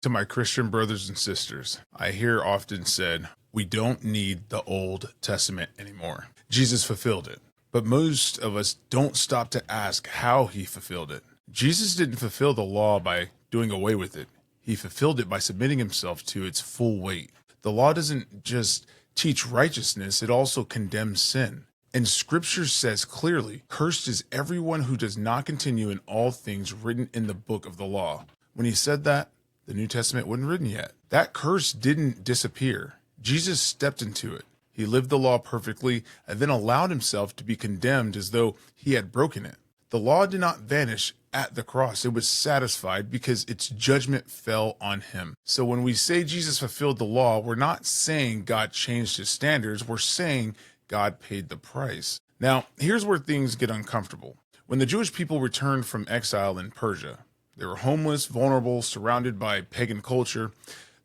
To my Christian brothers and sisters, I hear often said, we don't need the Old Testament anymore. Jesus fulfilled it. But most of us don't stop to ask how he fulfilled it. Jesus didn't fulfill the law by doing away with it. He fulfilled it by submitting himself to its full weight. The law doesn't just teach righteousness, it also condemns sin. And scripture says clearly, cursed is everyone who does not continue in all things written in the book of the law. When he said that, the New Testament wasn't written yet. That curse didn't disappear. Jesus stepped into it. He lived the law perfectly and then allowed himself to be condemned as though he had broken it. The law did not vanish at the cross. It was satisfied because its judgment fell on him. So when we say Jesus fulfilled the law, we're not saying God changed his standards. We're saying God paid the price. Now, here's where things get uncomfortable. When the Jewish people returned from exile in Persia, they were homeless, vulnerable, surrounded by pagan culture.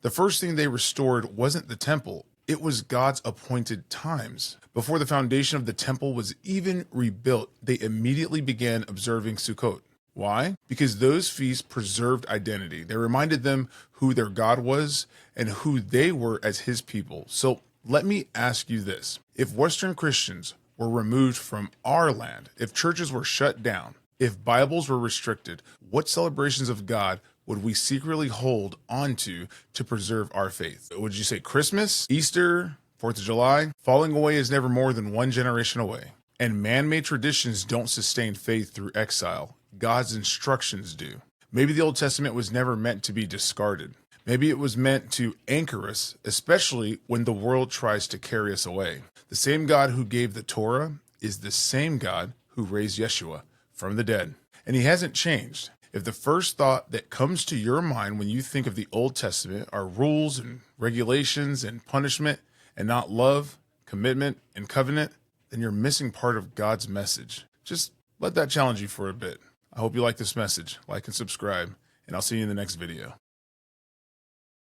The first thing they restored wasn't the temple. It was God's appointed times. Before the foundation of the temple was even rebuilt, they immediately began observing Sukkot. Why? Because those feasts preserved identity. They reminded them who their God was and who they were as his people. So let me ask you this. If Western Christians were removed from our land, if churches were shut down, if Bibles were restricted, what celebrations of God would we secretly hold onto to preserve our faith? Would you say Christmas, Easter, 4th of July? Falling away is never more than one generation away. And man-made traditions don't sustain faith through exile. God's instructions do. Maybe the Old Testament was never meant to be discarded. Maybe it was meant to anchor us, especially when the world tries to carry us away. The same God who gave the Torah is the same God who raised Yeshua from the dead. And he hasn't changed. If the first thought that comes to your mind when you think of the Old Testament are rules and regulations and punishment and not love, commitment, and covenant, then you're missing part of God's message. Just let that challenge you for a bit. I hope you like this message. Like and subscribe, and I'll see you in the next video.